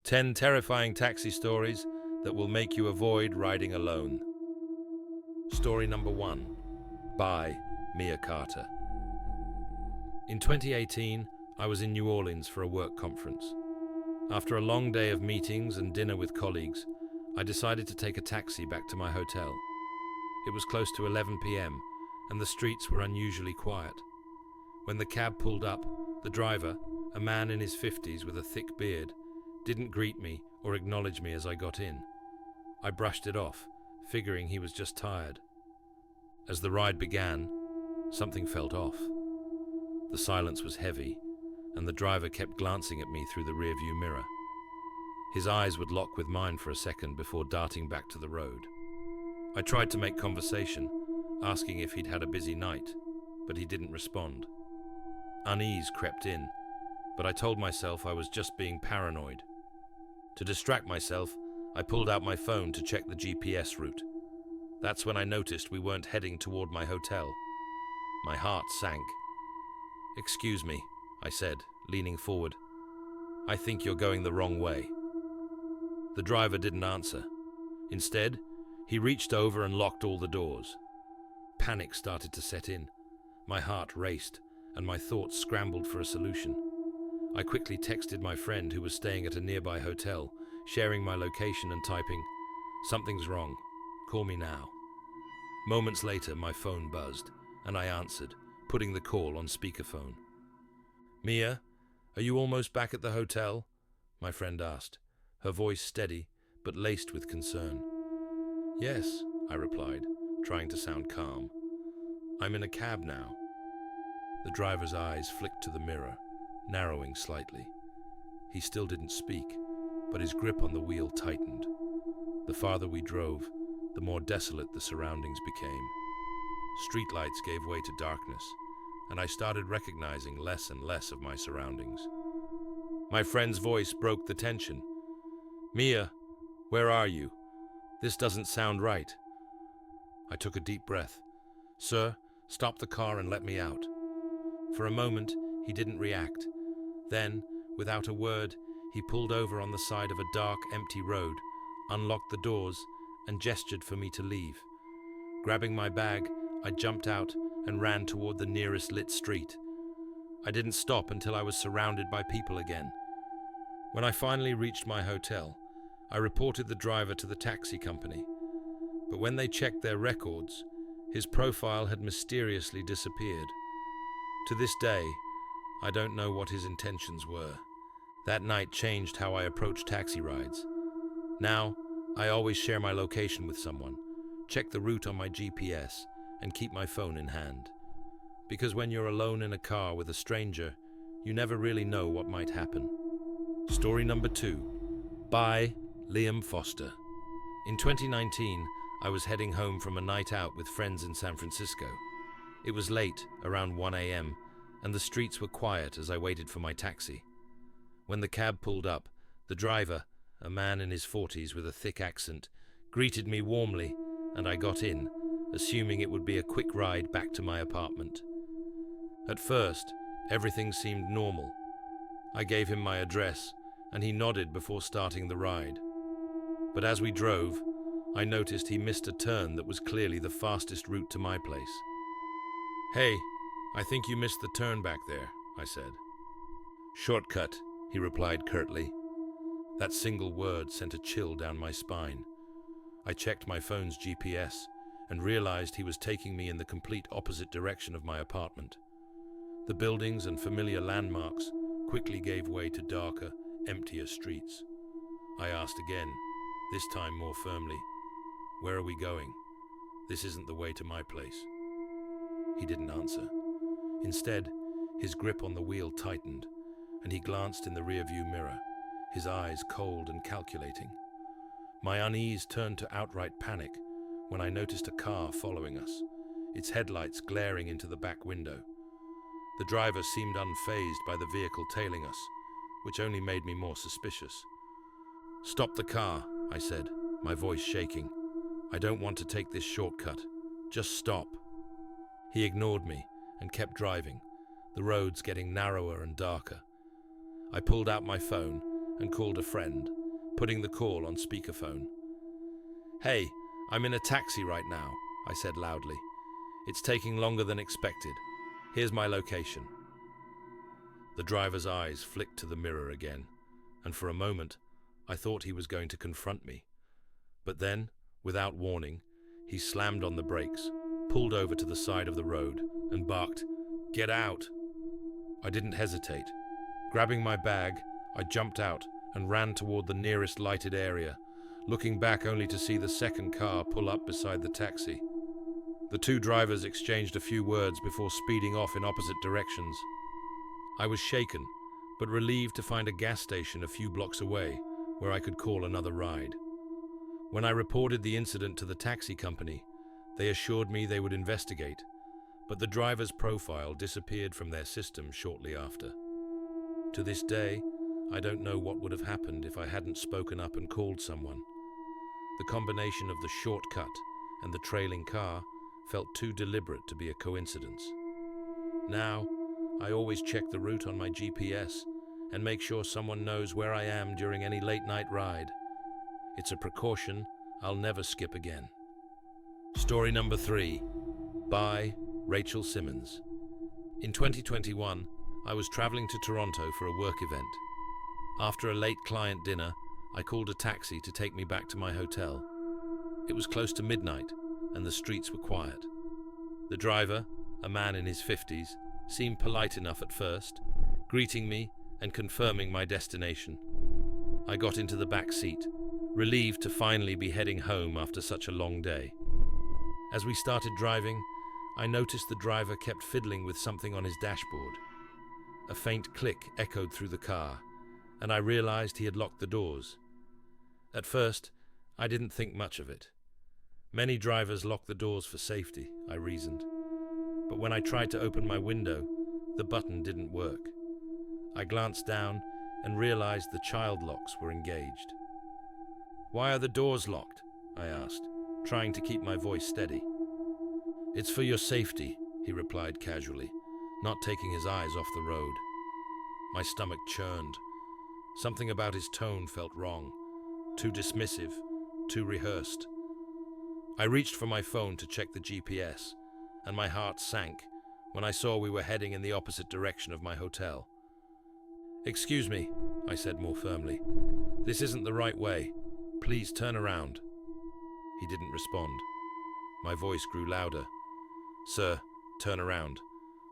10 terrifying taxi stories that will make you avoid riding alone. Story number 1. By Mia Carter. In 2018, I was in New Orleans for a work conference. After a long day of meetings and dinner with colleagues, I decided to take a taxi back to my hotel. It was close to 11 p.m., and the streets were unusually quiet. When the cab pulled up, the driver, a man in his 50s with a thick beard, didn't greet me or acknowledge me as I got in. I brushed it off, figuring he was just tired. As the ride began, something felt off. The silence was heavy, and the driver kept glancing at me through the rearview mirror. His eyes would lock with mine for a second before darting back to the road. I tried to make conversation, asking if he'd had a busy night, but he didn't respond. Unease crept in, but I told myself I was just being paranoid. To distract myself, I pulled out my phone to check the GPS route. That's when I noticed we weren't heading toward my hotel. My heart sank. "Excuse me," I said, leaning forward. "I think you're going the wrong way." The driver didn't answer. Instead, he reached over and locked all the doors. Panic started to set in. My heart raced, and my thoughts scrambled for a solution. I quickly texted my friend who was staying at a nearby hotel, sharing my location and typing, "Something's wrong. Call me now." Moments later, my phone buzzed, and I answered, putting the call on speakerphone. "Mia, are you almost back at the hotel?" my friend asked, her voice steady but laced with concern. "Yes," I replied, trying to sound calm. "I'm in a cab now." The driver's eyes flicked to the mirror, narrowing slightly. He still didn't speak, but his grip on the wheel tightened. The farther we drove, the more desolate the surroundings became. Streetlights gave way to darkness, and I started recognizing less and less of my surroundings. My friend's voice broke the tension. "Mia, where are you? This doesn't sound right." I took a deep breath. "Sir, stop the car and let me out." For a moment, he didn't react. Then, without a word, he pulled over on the side of a dark, empty road, unlocked the doors, and gestured for me to leave. Grabbing my bag, I jumped out and ran toward the nearest lit street. I didn't stop until I was surrounded by people again. When I finally reached my hotel, I reported the driver to the taxi company. But when they checked their records, his profile had mysteriously disappeared. To this day, I don't know what his intentions were. That night changed how I approach taxi rides. Now, I always share my location with someone, check the route on my GPS, and keep my phone in hand. Because when you're alone in a car with a stranger, you never really know what might happen. Story number 2. By Liam Foster. In 2019, I was heading home from a night out with friends in San Francisco. It was late, around 1 a.m., and the streets were quiet as I waited for my taxi. When the cab pulled up, the driver, a man in his 40s with a thick accent, greeted me warmly, and I got in, assuming it would be a quick ride back to my apartment. At first, everything seemed normal. I gave him my address, and he nodded before starting the ride. But as we drove, I noticed he missed a turn that was clearly the fastest route to my place. "Hey, I think you missed the turn back there," I said. "Shortcut," he replied curtly. That single word sent a chill down my spine. I checked my phone's GPS and realized he was taking me in the complete opposite direction of my apartment. The buildings and familiar landmarks quickly gave way to darker, emptier streets. I asked again, this time more firmly, "Where are we going? This isn't the way to my place." He didn't answer. Instead, his grip on the wheel tightened, and he glanced in the rearview mirror, his eyes cold and calculating. My unease turned to outright panic when I noticed a car following us, its headlights glaring into the back window. The driver seemed unfazed by the vehicle tailing us, which only made me more suspicious. "Stop the car," I said, my voice shaking. "I don't want to take this shortcut. Just stop." He ignored me and kept driving, the roads getting narrower and darker. I pulled out my phone and called a friend, putting the call on speakerphone. "Hey, I'm in a taxi right now," I said loudly. "It's taking longer than expected. Here's my location." The driver's eyes flicked to the mirror again, and for a moment, I thought he was going to confront me. But then, without warning, he slammed on the brakes, pulled over to the side of the road, and barked, "Get out!" I didn't hesitate. Grabbing my bag, I jumped out and ran toward the nearest lighted area, looking back only to see the second car pull up beside the taxi. The two drivers exchanged a few words before speeding off in opposite directions. I was shaken, but relieved to find a gas station a few blocks away where I could call another ride. When I reported the incident to the taxi company, they assured me they would investigate, but the driver's profile disappeared from their system shortly after. To this day, I don't know what would have happened if I hadn't spoken up and called someone. The combination of the shortcut and the trailing car felt too deliberate to be a coincidence. Now, I always check the route on my GPS and make sure someone knows where I am during any late-night ride. It's a precaution I'll never skip again. Story number 3, by Rachel Simmons. In 2021, I was traveling to Toronto for a work event. After a late client dinner, I called a taxi to take me back to my hotel. It was close to midnight, and the streets were quiet. The driver, a man in his 50s, seemed polite enough at first, greeting me and confirming my destination. I got into the back seat, relieved to finally be heading home after such a long day. As we started driving, I noticed the driver kept fiddling with something on his dashboard. A faint click echoed through the car, and I realized he had locked the doors. At first, I didn't think much of it. Many drivers lock the doors for safety, I reasoned. But when I tried to open my window, the button didn't work. I glanced down and realized the child locks were engaged. "Why are the doors locked?" I asked, trying to keep my voice steady. "It's for your safety," he replied casually, not taking his eyes off the road. My stomach churned. Something about his tone felt wrong, too dismissive, too rehearsed. I reached for my phone to check the GPS, and my heart sank when I saw we were heading in the opposite direction of my hotel. "Excuse me," I said more firmly. "This isn't the right way. Please turn around." He didn't respond. My voice grew louder. "Sir, turn around.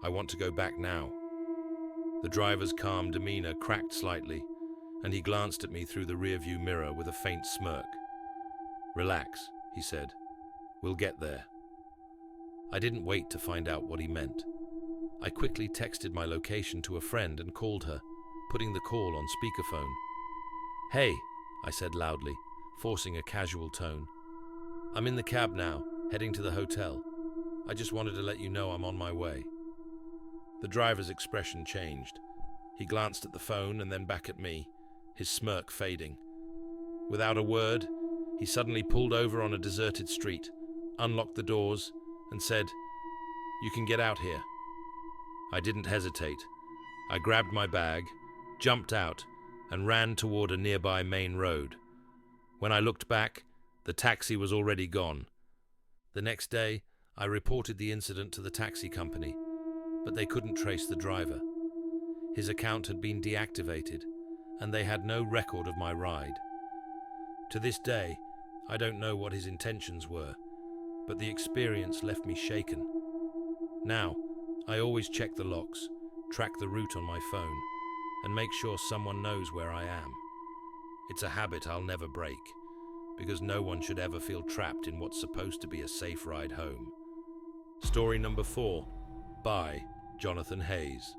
I want to go back now." The driver's calm demeanor cracked slightly, and he glanced at me through the rearview mirror with a faint smirk. "Relax," he said. "We'll get there." I didn't wait to find out what he meant. I quickly texted my location to a friend and called her, putting the call on speakerphone. "Hey," I said loudly, forcing a casual tone. "I'm in the cab now, heading to the hotel. I just wanted to let you know I'm on my way." The driver's expression changed. He glanced at the phone and then back at me, his smirk fading. Without a word, he suddenly pulled over on a deserted street, unlocked the doors, and said, "You can get out here." I didn't hesitate. I grabbed my bag, jumped out, and ran toward a nearby main road. When I looked back, the taxi was already gone. The next day, I reported the incident to the taxi company, but they couldn't trace the driver. His account had been deactivated, and they had no record of my ride. To this day, I don't know what his intentions were, but the experience left me shaken. Now, I always check the locks, track the route on my phone, and make sure someone knows where I am. It's a habit I'll never break, because no one should ever feel trapped in what's supposed to be a safe ride home. Story number 4, by Jonathan Hayes.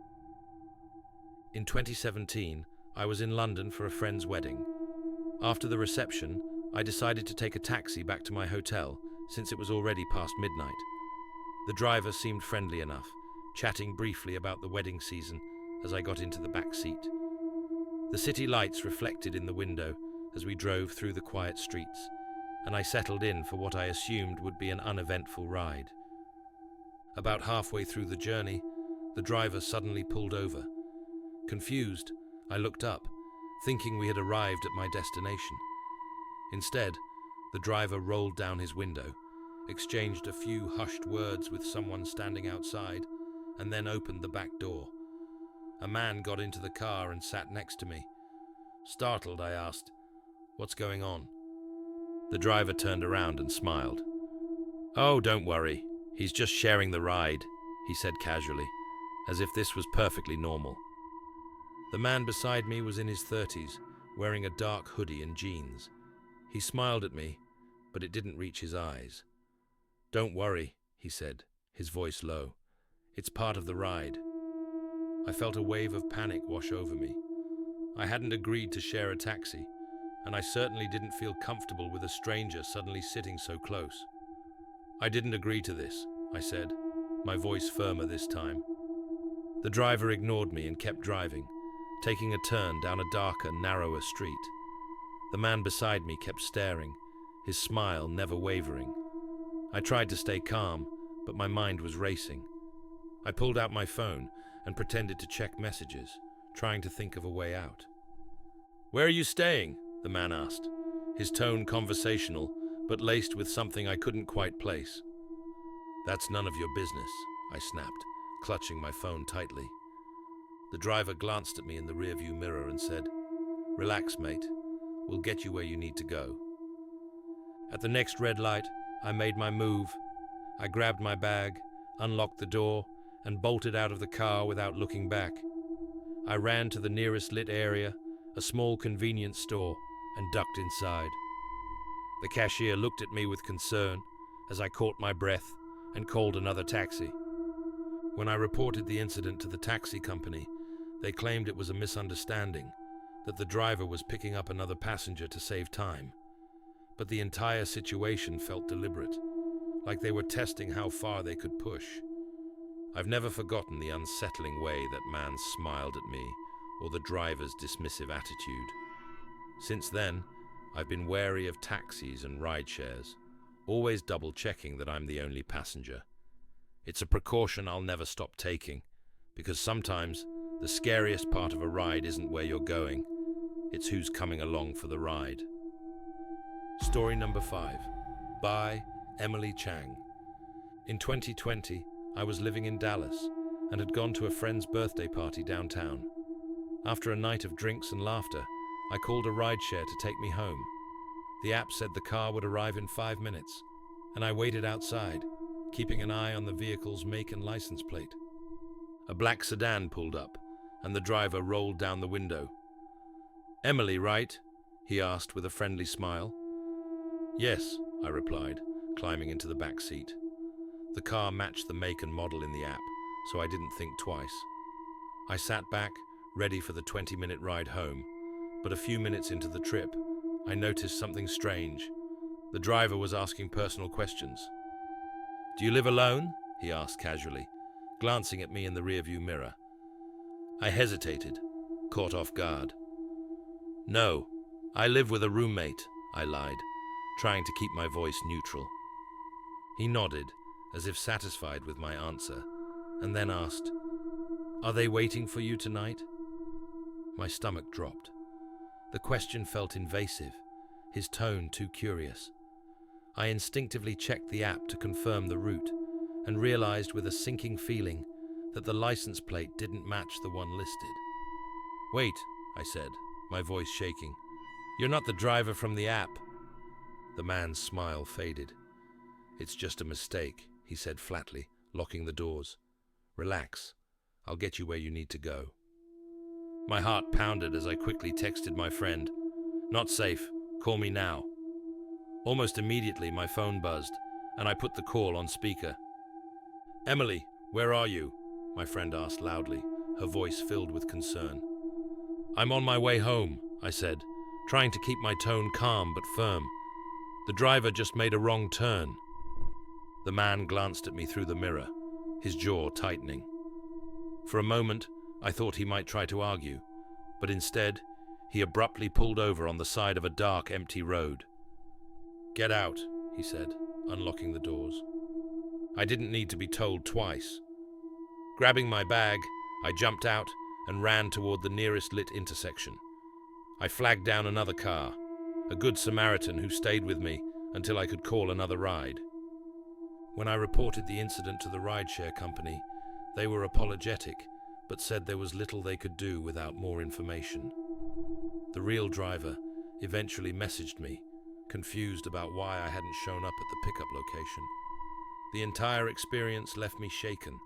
In 2017, I was in London for a friend's wedding. After the reception, I decided to take a taxi back to my hotel, since it was already past midnight. The driver seemed friendly enough, chatting briefly about the wedding season as I got into the back seat. The city lights reflected in the window as we drove through the quiet streets, and I settled in for what I assumed would be an uneventful ride. About halfway through the journey, the driver suddenly pulled over. Confused, I looked up thinking we had arrived at my destination. Instead, the driver rolled down his window, exchanged a few hushed words with someone standing outside, and then opened the back door. A man got into the car and sat next to me. Startled, I asked, "What's going on?" The driver turned around and smiled. "Oh, don't worry. He's just sharing the ride," he said casually, as if this was perfectly normal. The man beside me was in his 30s, wearing a dark hoodie and jeans. He smiled at me, but it didn't reach his eyes. "Don't worry," he said, his voice low. "It's part of the ride." I felt a wave of panic wash over me. I hadn't agreed to share a taxi, and I certainly didn't feel comfortable with a stranger suddenly sitting so close. "I didn't agree to this," I said, my voice firmer this time. The driver ignored me and kept driving, taking a turn down a darker, narrower street. The man beside me kept staring, his smile never wavering. I tried to stay calm, but my mind was racing. I pulled out my phone and pretended to check messages, trying to think of a way out. "Where are you staying?" the man asked, his tone conversational, but laced with something I couldn't quite place. "That's none of your business," I snapped, clutching my phone tightly. The driver glanced at me in the rearview mirror and said, "Relax, mate. We'll get you where you need to go." At the next red light, I made my move. I grabbed my bag, unlocked the door, and bolted out of the car without looking back. I ran to the nearest lit area, a small convenience store, and ducked inside. The cashier looked at me with concern as I caught my breath and called another taxi. When I reported the incident to the taxi company, they claimed it was a misunderstanding, that the driver was picking up another passenger to save time. But the entire situation felt deliberate, like they were testing how far they could push. I've never forgotten the unsettling way that man smiled at me, or the driver's dismissive attitude. Since then, I've been wary of taxis and rideshares, always double-checking that I'm the only passenger. It's a precaution I'll never stop taking, because sometimes the scariest part of a ride isn't where you're going, it's who's coming along for the ride. Story number 5, by Emily Chang. In 2020, I was living in Dallas and had gone to a friend's birthday party downtown. After a night of drinks and laughter, I called a rideshare to take me home. The app said the car would arrive in 5 minutes, and I waited outside, keeping an eye on the vehicle's make and license plate. A black sedan pulled up, and the driver rolled down the window. "Emily, right?" he asked with a friendly smile. "Yes," I replied, climbing into the back seat. The car matched the make and model in the app, so I didn't think twice. I sat back, ready for the 20-minute ride home, but a few minutes into the trip, I noticed something strange. The driver was asking personal questions. "Do you live alone?" he asked casually, glancing at me in the rearview mirror. I hesitated, caught off guard. "No, I live with a roommate," I lied, trying to keep my voice neutral. He nodded, as if satisfied with my answer, and then asked, "Are they waiting for you tonight?" My stomach dropped. The question felt invasive, his tone too curious. I instinctively checked the app to confirm the route, and realized with a sinking feeling that the license plate didn't match the one listed. "Wait," I said, my voice shaking. "You're not the driver from the app." The man's smile faded. "It's just a mistake," he said flatly, locking the doors. "Relax. I'll get you where you need to go." My heart pounded as I quickly texted my friend, "Not safe. Call me now." Almost immediately, my phone buzzed, and I put the call on speaker. "Emily, where are you?" my friend asked loudly, her voice filled with concern. "I'm on my way home," I said, trying to keep my tone calm but firm. "The driver just made a wrong turn." The man glanced at me through the mirror, his jaw tightening. For a moment, I thought he might try to argue, but instead, he abruptly pulled over on the side of a dark, empty road. "Get out," he said, unlocking the doors. I didn't need to be told twice. Grabbing my bag, I jumped out and ran toward the nearest lit intersection. I flagged down another car, a good Samaritan who stayed with me until I could call another ride. When I reported the incident to the rideshare company, they were apologetic, but said there was little they could do without more information. The real driver eventually messaged me, confused about why I hadn't shown up at the pickup location. The entire experience left me shaken.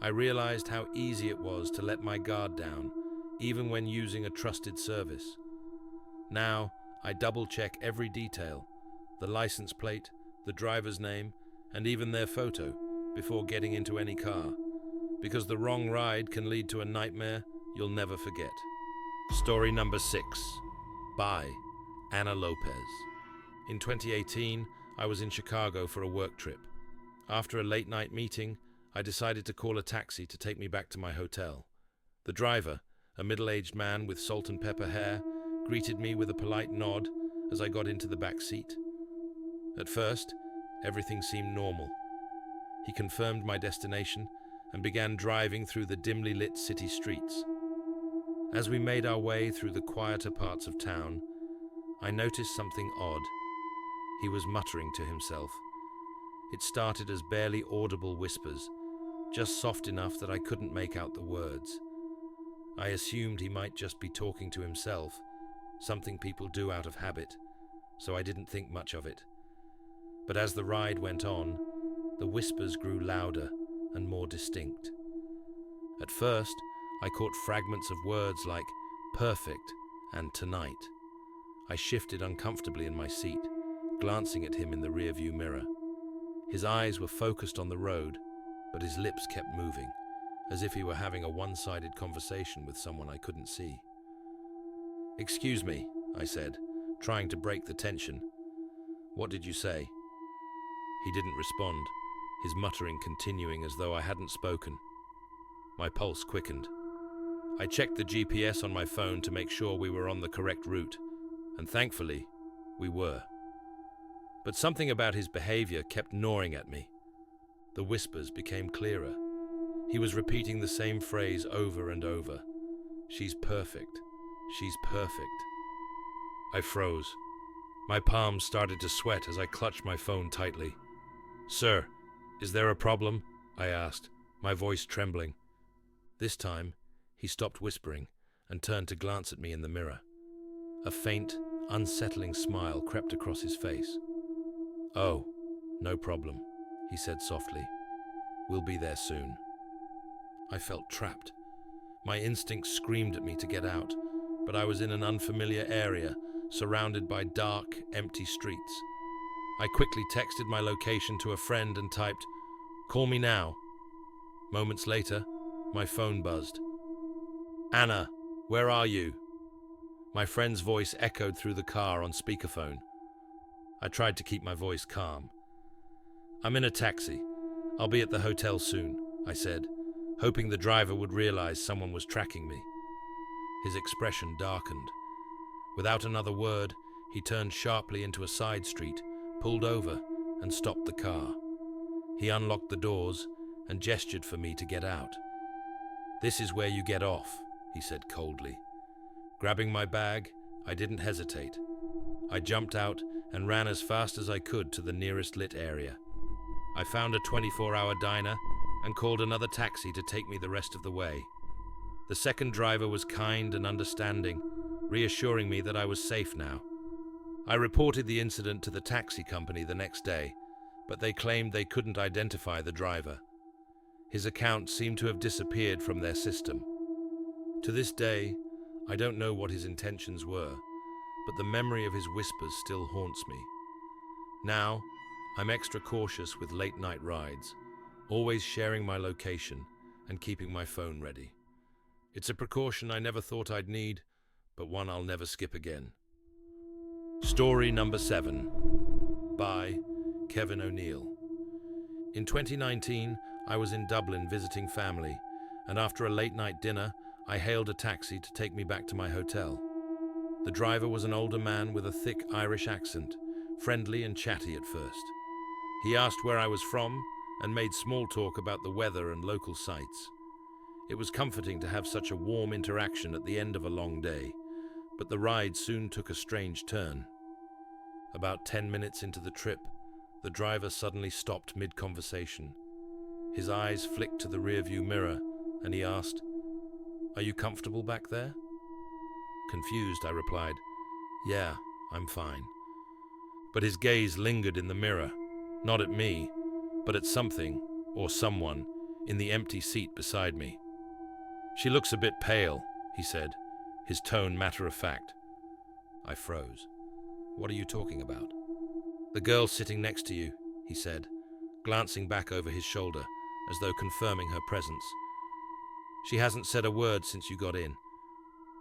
I realized how easy it was to let my guard down, even when using a trusted service. Now, I double-check every detail, the license plate, the driver's name, and even their photo, before getting into any car, because the wrong ride can lead to a nightmare you'll never forget. Story number 6, by Ana Lopez. In 2018, I was in Chicago for a work trip. After a late-night meeting, I decided to call a taxi to take me back to my hotel. The driver, a middle-aged man with salt and pepper hair, greeted me with a polite nod as I got into the back seat. At first, everything seemed normal. He confirmed my destination and began driving through the dimly lit city streets. As we made our way through the quieter parts of town, I noticed something odd. He was muttering to himself. It started as barely audible whispers, just soft enough that I couldn't make out the words. I assumed he might just be talking to himself, something people do out of habit, so I didn't think much of it. But as the ride went on, the whispers grew louder and more distinct. At first, I caught fragments of words like perfect and tonight. I shifted uncomfortably in my seat, glancing at him in the rearview mirror. His eyes were focused on the road, but his lips kept moving, as if he were having a one-sided conversation with someone I couldn't see. "Excuse me," I said, trying to break the tension. "What did you say?" He didn't respond, his muttering continuing as though I hadn't spoken. My pulse quickened. I checked the GPS on my phone to make sure we were on the correct route, and thankfully, we were. But something about his behavior kept gnawing at me. The whispers became clearer. He was repeating the same phrase over and over. "She's perfect. She's perfect." I froze. My palms started to sweat as I clutched my phone tightly. "Sir, is there a problem?" I asked, my voice trembling. This time, he stopped whispering and turned to glance at me in the mirror. A faint, unsettling smile crept across his face. "Oh, no problem," he said softly. "We'll be there soon." I felt trapped. My instincts screamed at me to get out, but I was in an unfamiliar area, surrounded by dark, empty streets. I quickly texted my location to a friend and typed, "Call me now." Moments later, my phone buzzed. "Anna, where are you?" My friend's voice echoed through the car on speakerphone. I tried to keep my voice calm. "I'm in a taxi. I'll be at the hotel soon," I said, hoping the driver would realize someone was tracking me. His expression darkened. Without another word, he turned sharply into a side street, pulled over, and stopped the car. He unlocked the doors and gestured for me to get out. "This is where you get off," he said coldly. Grabbing my bag, I didn't hesitate. I jumped out and ran as fast as I could to the nearest lit area. I found a 24-hour diner and called another taxi to take me the rest of the way. The second driver was kind and understanding, reassuring me that I was safe now. I reported the incident to the taxi company the next day, but they claimed they couldn't identify the driver. His account seemed to have disappeared from their system. To this day, I don't know what his intentions were, but the memory of his whispers still haunts me. Now, I'm extra cautious with late-night rides, always sharing my location and keeping my phone ready. It's a precaution I never thought I'd need, but one I'll never skip again. Story number 7, by Kevin O'Neill. In 2019, I was in Dublin visiting family, and after a late-night dinner, I hailed a taxi to take me back to my hotel. The driver was an older man with a thick Irish accent, friendly and chatty at first. He asked where I was from and made small talk about the weather and local sights. It was comforting to have such a warm interaction at the end of a long day, But the ride soon took a strange turn. About 10 minutes into the trip, the driver suddenly stopped mid-conversation. His eyes flicked to the rearview mirror, and he asked, "Are you comfortable back there?" Confused, I replied, "Yeah, I'm fine." But his gaze lingered in the mirror, not at me, but at something, or someone, in the empty seat beside me. "She looks a bit pale," he said, his tone matter-of-fact. I froze. "What are you talking about?" "The girl sitting next to you," he said, glancing back over his shoulder, as though confirming her presence. "She hasn't said a word since you got in.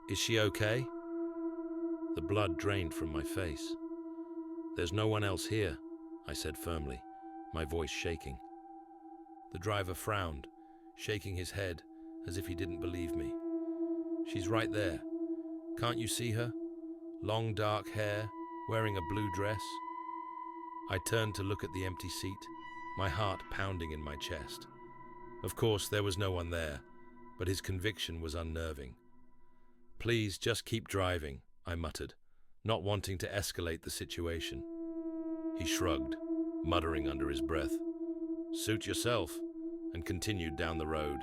Is she okay?" The blood drained from my face. "There's no one else here," I said firmly, my voice shaking. The driver frowned, shaking his head as if he didn't believe me. "She's right there. Can't you see her? Long dark hair, wearing a blue dress." I turned to look at the empty seat, my heart pounding in my chest. Of course, there was no one there, but his conviction was unnerving. "Please, just keep driving," I muttered, not wanting to escalate the situation. He shrugged, muttering under his breath, "Suit yourself," and continued down the road.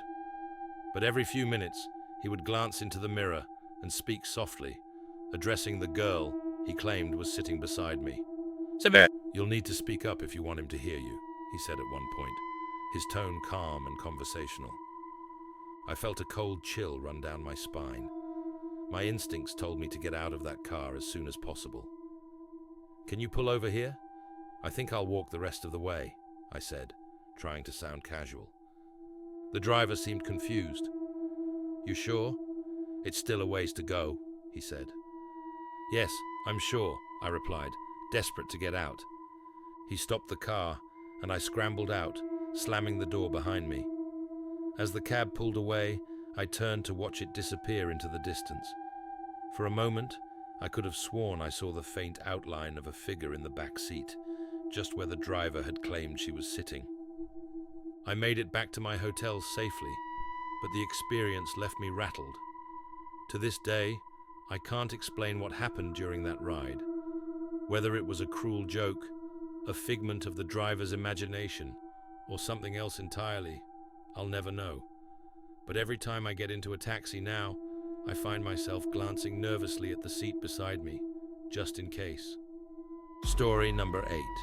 But every few minutes, he would glance into the mirror and speak softly, addressing the girl he claimed was sitting beside me. "You'll need to speak up if you want him to hear you," he said at one point, his tone calm and conversational. I felt a cold chill run down my spine. My instincts told me to get out of that car as soon as possible. "Can you pull over here? I think I'll walk the rest of the way," I said, trying to sound casual. The driver seemed confused. "You sure? It's still a ways to go," he said. "Yes, I'm sure," I replied, desperate to get out. He stopped the car, and I scrambled out, slamming the door behind me. As the cab pulled away, I turned to watch it disappear into the distance. For a moment, I could have sworn I saw the faint outline of a figure in the back seat, just where the driver had claimed she was sitting. I made it back to my hotel safely, but the experience left me rattled. To this day, I can't explain what happened during that ride. Whether it was a cruel joke, a figment of the driver's imagination, or something else entirely, I'll never know. But every time I get into a taxi now, I find myself glancing nervously at the seat beside me, just in case. Story number 8,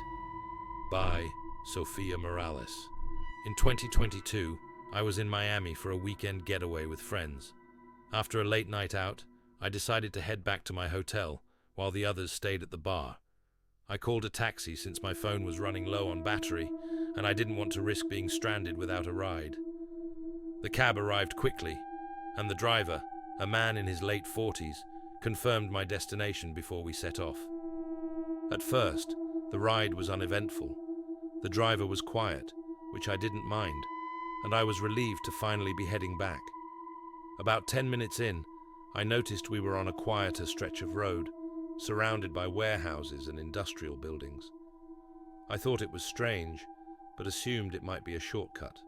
by Sophia Morales. In 2022, I was in Miami for a weekend getaway with friends. After a late night out, I decided to head back to my hotel while the others stayed at the bar. I called a taxi since my phone was running low on battery, and I didn't want to risk being stranded without a ride. The cab arrived quickly, and the driver, a man in his late 40s, confirmed my destination before we set off. At first, the ride was uneventful. The driver was quiet, which I didn't mind, and I was relieved to finally be heading back. About 10 minutes in, I noticed we were on a quieter stretch of road, surrounded by warehouses and industrial buildings. I thought it was strange, but assumed it might be a shortcut.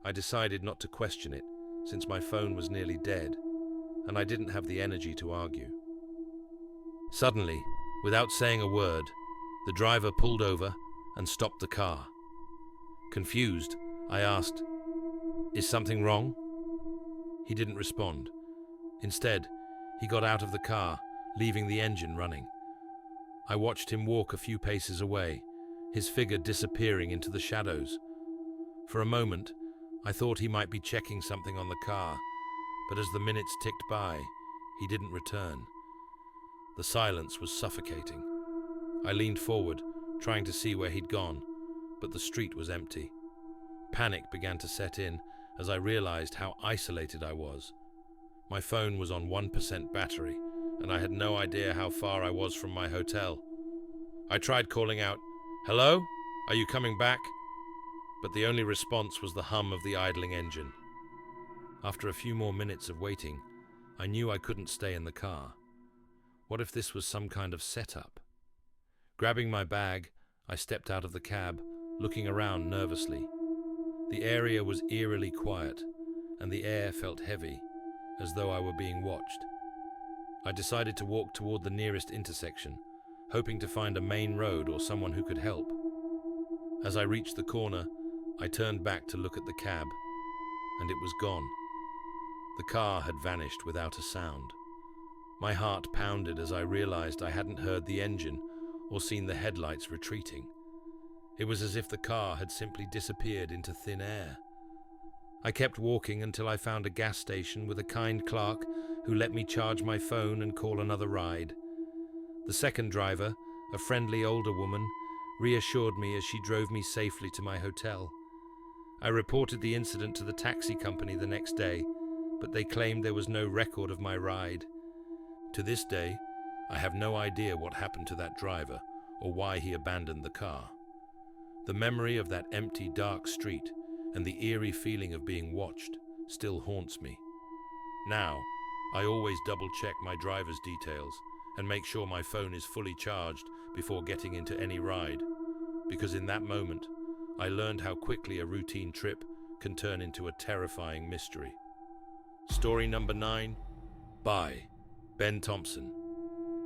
I decided not to question it, since my phone was nearly dead, and I didn't have the energy to argue. Suddenly, without saying a word, the driver pulled over and stopped the car. Confused, I asked, "Is something wrong?" He didn't respond. Instead, he got out of the car, leaving the engine running. I watched him walk a few paces away, his figure disappearing into the shadows. For a moment, I thought he might be checking something on the car, but as the minutes ticked by, he didn't return. The silence was suffocating. I leaned forward, trying to see where he'd gone, but the street was empty. Panic began to set in as I realized how isolated I was. My phone was on 1% battery, and I had no idea how far I was from my hotel. I tried calling out, "Hello? Are you coming back?" But the only response was the hum of the idling engine. After a few more minutes of waiting, I knew I couldn't stay in the car. What if this was some kind of setup? Grabbing my bag, I stepped out of the cab, looking around nervously. The area was eerily quiet, and the air felt heavy, as though I were being watched. I decided to walk toward the nearest intersection, hoping to find a main road or someone who could help. As I reached the corner, I turned back to look at the cab, and it was gone. The car had vanished without a sound. My heart pounded as I realized I hadn't heard the engine or seen the headlights retreating. It was as if the car had simply disappeared into thin air. I kept walking until I found a gas station with a kind clerk who let me charge my phone and call another ride. The second driver, a friendly older woman, reassured me as she drove me safely to my hotel. I reported the incident to the taxi company the next day, but they claimed there was no record of my ride. To this day, I have no idea what happened to that driver or why he abandoned the car. The memory of that empty, dark street and the eerie feeling of being watched still haunts me. Now, I always double-check my driver's details and make sure my phone is fully charged before getting into any ride, because in that moment, I learned how quickly a routine trip can turn into a terrifying mystery. Story number 9, by Ben Thompson.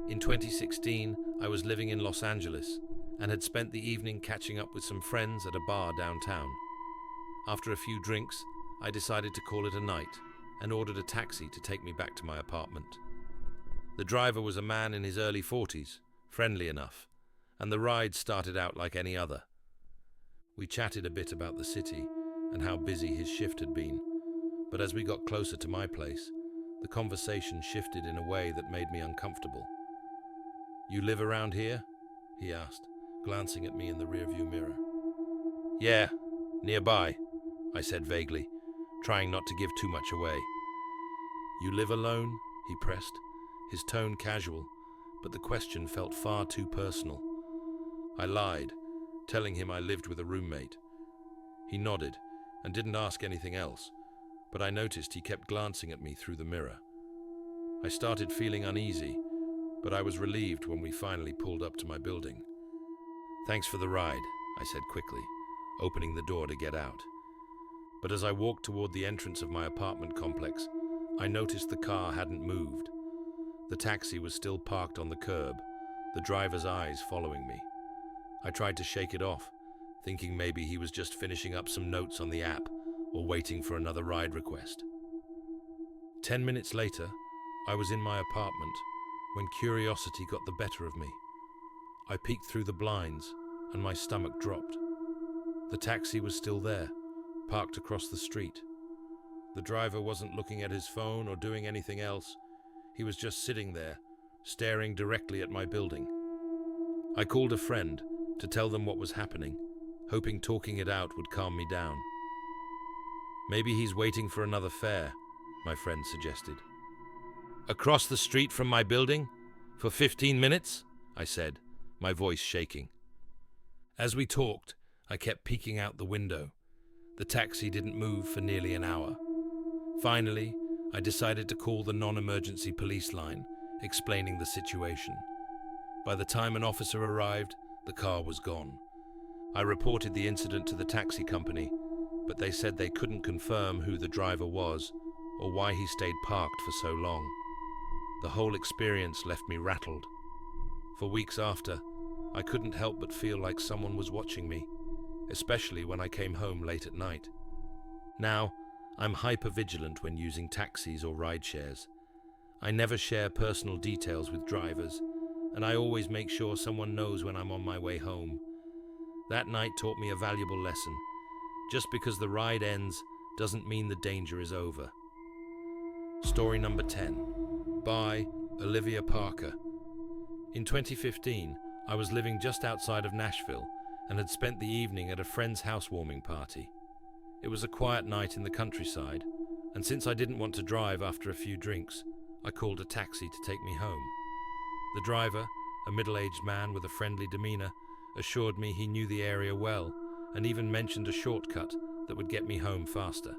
In 2016, I was living in Los Angeles and had spent the evening catching up with some friends at a bar downtown. After a few drinks, I decided to call it a night and ordered a taxi to take me back to my apartment. The driver was a man in his early 40s, friendly enough, and the ride started out like any other. We chatted a bit about the city and how busy his shift had been, but as we got closer to my place, the conversation shifted in a way that made me uncomfortable. "You live around here?" he asked, glancing at me in the rearview mirror. "Yeah, nearby," I said vaguely, trying not to give too much away. "You live alone?" he pressed, his tone casual, but the question felt far too personal. I lied, telling him I lived with a roommate. He nodded and didn't ask anything else, but I noticed he kept glancing at me through the mirror. I started feeling uneasy, but I was relieved when we finally pulled up to my building. "Thanks for the ride," I said quickly, opening the door to get out. But as I walked toward the entrance of my apartment complex, I noticed the car hadn't moved. The taxi was still parked on the curb, the driver's eyes following me. I tried to shake it off, thinking maybe he was just finishing up some notes on the app or waiting for another ride request. 10 minutes later, I was in my apartment when curiosity got the better of me. I peeked through the blinds and my stomach dropped. The taxi was still there, parked across the street. The driver wasn't looking at his phone or doing anything else. He was just sitting there, staring directly at my building. I called a friend to tell them what was happening, hoping talking it out would calm me down. "Maybe he's waiting for another fare," my friend suggested. "Across the street from my building? For 15 minutes?" I said, my voice shaking. As we talked, I kept peeking out the window. The taxi didn't move for nearly an hour. Finally, I decided to call the non-emergency police line, explaining the situation. By the time an officer arrived, the car was gone. I reported the incident to the taxi company, but they said they couldn't confirm who the driver was or why he stayed parked for so long. The whole experience left me rattled. For weeks after, I couldn't help but feel like someone was watching me, especially when I came home late at night. Now, I'm hyper-vigilant when using taxis or ride-shares. I never share personal details with drivers, and I always make sure someone knows when I'm on my way home. That night taught me a valuable lesson. Just because the ride ends doesn't mean the danger is over. Story number 10, by Olivia Parker. In 2015, I was living just outside of Nashville and had spent the evening at a friend's housewarming party. It was a quiet night in the countryside, and since I didn't want to drive after a few drinks, I called a taxi to take me home. The driver, a middle-aged man with a friendly demeanor, assured me he knew the area well and even mentioned a shortcut that would get me home faster.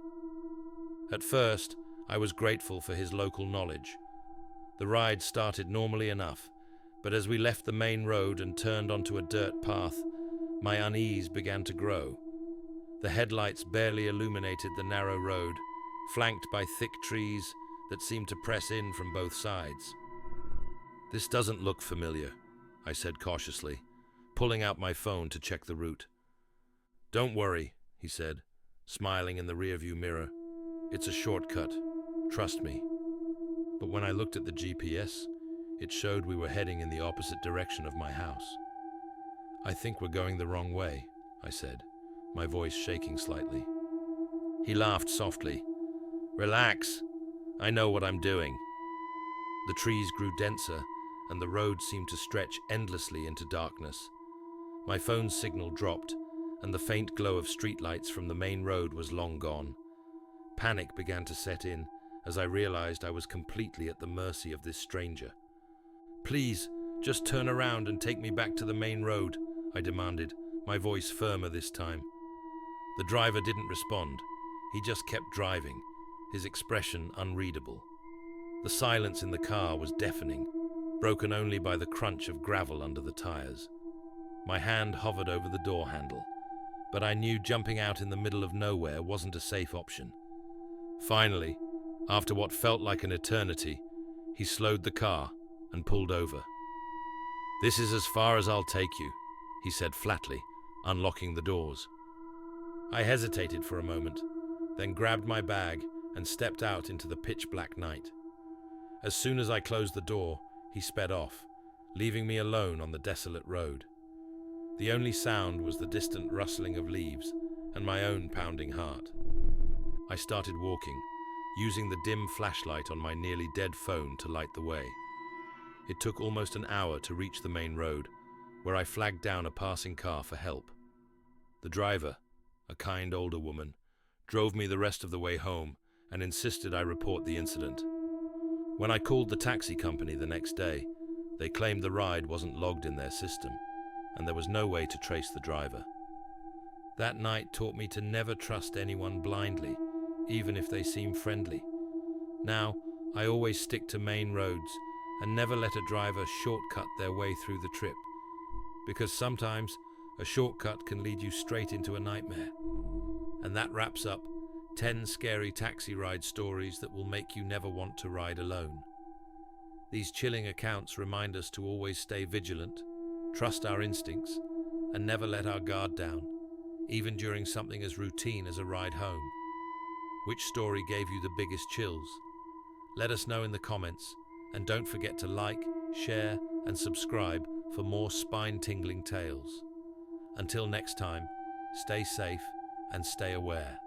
At first, I was grateful for his local knowledge. The ride started normally enough, but as we left the main road and turned onto a dirt path, my unease began to grow. The headlights barely illuminated the narrow road, flanked by thick trees that seemed to press in from both sides. "This doesn't look familiar," I said cautiously, pulling out my phone to check the route. "Don't worry," he said, smiling in the rearview mirror. "It's a shortcut. Trust me." But when I looked at the GPS, it showed we were heading in the opposite direction of my house. "I think we're going the wrong way," I said, my voice shaking slightly. He laughed softly. "Relax. I know what I'm doing." The trees grew denser, and the road seemed to stretch endlessly into darkness. My phone's signal dropped, and the faint glow of streetlights from the main road was long gone. Panic began to set in as I realized I was completely at the mercy of this stranger. "Please, just turn around and take me back to the main road," I demanded, my voice firmer this time. The driver didn't respond. He just kept driving, his expression unreadable. The silence in the car was deafening, broken only by the crunch of gravel under the tires. My hand hovered over the door handle, but I knew jumping out in the middle of nowhere wasn't a safe option. Finally, after what felt like an eternity, he slowed the car and pulled over. "This is as far as I'll take you," he said flatly, unlocking the doors. I hesitated for a moment, then grabbed my bag and stepped out into the pitch-black night. As soon as I closed the door, he sped off, leaving me alone on the desolate road. The only sound was the distant rustling of leaves and my own pounding heart. I started walking, using the dim flashlight on my nearly dead phone to light the way. It took almost an hour to reach the main road, where I flagged down a passing car for help. The driver, a kind older woman, drove me the rest of the way home and insisted I report the incident. When I called the taxi company the next day, they claimed the ride wasn't logged in their system, and there was no way to trace the driver. That night taught me to never trust anyone blindly, even if they seem friendly. Now, I always stick to main roads and never let a driver shortcut their way through the trip, because sometimes a shortcut can lead you straight into a nightmare. And that wraps up 10 scary taxi ride stories that will make you never want to ride alone. These chilling accounts remind us to always stay vigilant, trust our instincts, and never let our guard down, even during something as routine as a ride home. Which story gave you the biggest chills? Let us know in the comments, and don't forget to like, share, and subscribe for more spine-tingling tales. Until next time, stay safe and stay aware.